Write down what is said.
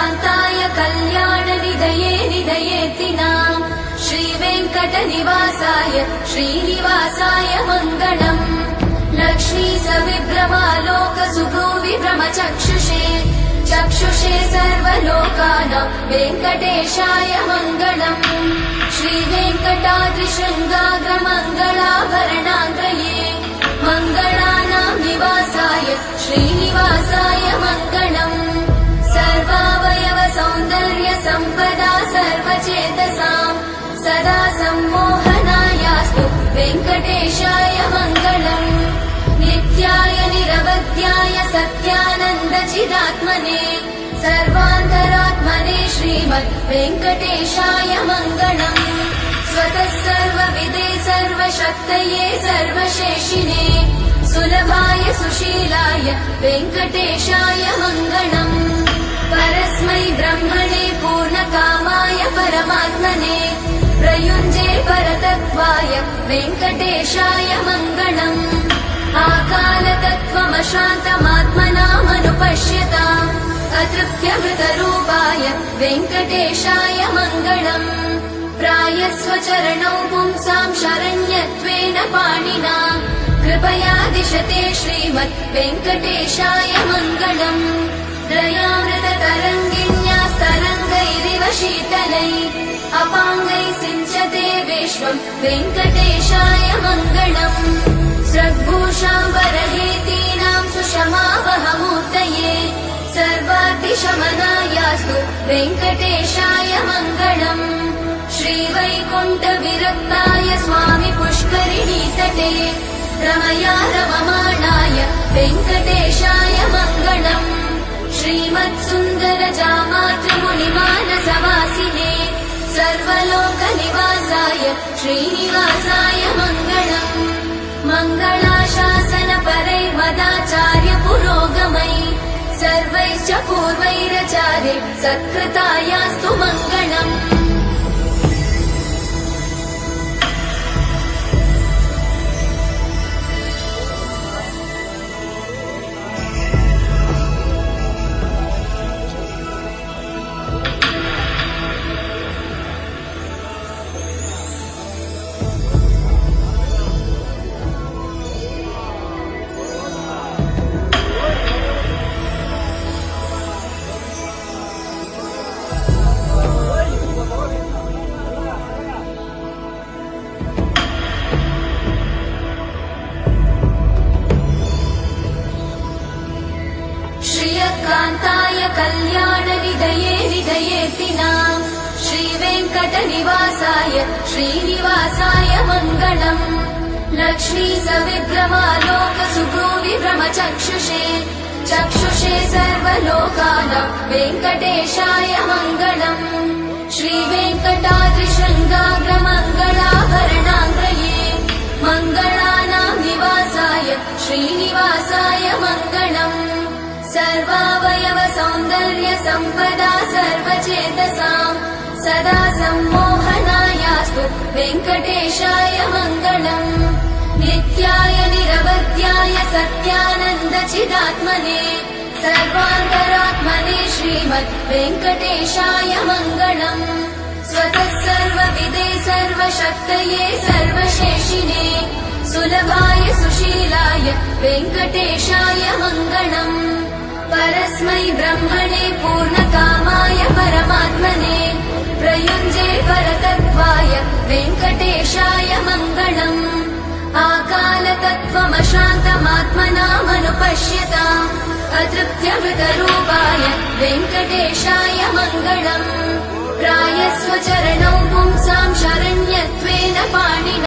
श्रियकान्ताय कल्याणनिधये निधयेतिनाम् श्रीवेङ्कटनिवासाय श्रीनिवासाय मङ्गलम् लक्ष्मी सविभ्रमालोकसुभ्रूविभ्रमचक्षुषे चक्षुषे सर्वलोकानां वेङ्कटेशाय मङ्गलम् श्रीवेङ्कटाद्रिशृङ्गाग्रमङ्गलाभरणाग्रये मङ्गलानां निवासाय श्रीनिवासाय मङ्गलम् सर्वावयव सौन्दर्य सम्पदा सर्वचेतसां सदा सम्मोहनायास्तु वेङ्कटेशाय मङ्गलम् नित्याय निरवध्याय सत्यानन्दचिदात्मने सर्वान्तरात्मने श्रीमद् वेङ्कटेशाय मङ्गलम् स्वतः सर्वविदे सर्वशक्तये सर्वशेषिणे सुलभाय सुशीलाय वेङ्कटेशाय मङ्गलम् परस्मै ब्रह्मणे पूर्णकामाय परमात्मने प्रयुञ्जे परतत्त्वाय वेङ्कटेशाय मङ्गलम् आकालतत्त्वमशान्तमात्मनामनुपश्यताम् अतृप्त्यमृतरूपाय वेङ्कटेशाय मङ्गलम् प्रायस्वचरणौ पुंसां शरण्यत्वेन पाणिना कृपया दिशते श्रीमद् वेङ्कटेशाय मङ्गलम् दयामृततरङ्गिण्यास्तरङ्गैरिव शीतलैः अपाङ्गैः सिञ्चते विश्वम् वेङ्कटेशाय मङ्गलम् स्रग्भूषाम्बरहेतीनां सुषमावहमूर्तये सर्वाद्रिशमनायास्तु वेङ्कटेशाय मङ्गलम् श्रीवैकुण्ठविरक्ताय स्वामि पुष्करिणीतटे रमया रममाणाय वेङ्कटेशाय मङ्गलम् श्रीमत्सुन्दरजामातृमुनिमानसवासिने सर्वलोकनिवासाय श्रीनिवासाय मङ्गलम् मङ्गलाशासनपरैर्मदाचार्य पुरोगमै सर्वैश्च पूर्वैरचार्य सत्कृतायास्तु मङ्गलम् श्रियकान्ताय कल्याणनिधये निधयेतिनाम् श्रीवेङ्कटनिवासाय श्रीनिवासाय मङ्गलम् लक्ष्मी सविभ्रमालोकसुभ्रूविभ्रमचक्षुषे चक्षुषे सर्वलोकानां वेङ्कटेशाय मङ्गलम् श्रीवेङ्कटाद्रिशृङ्गाग्रमङ्गलाभरणाग्रये मङ्गलानां निवासाय श्रीनिवासाय मङ्गलम् सर्वावयव सौन्दर्य सम्पदा सर्वचेतसां सदा सम्मोहनायास्तु वेङ्कटेशाय मङ्गलम् नित्याय निरवध्याय सत्यानन्दचिदात्मने सर्वान्तरात्मने श्रीमद् वेङ्कटेशाय मङ्गलम् स्वतः सर्वविदे सर्वशक्तये सर्वशेषिणे सुलभाय सुशीलाय वेङ्कटेशाय मङ्गलम् परस्मै ब्रह्मणे पूर्णकामाय परमात्मने प्रयुञ्जे परतत्त्वाय वेङ्कटेशाय मङ्गलम् आकालतत्त्वमशान्तमात्मनामनुपश्यताम् अतृप्त्यमृतरूपाय वेङ्कटेशाय मङ्गलम् प्रायस्वचरणौ पुंसां शरण्यत्वेन पाणिना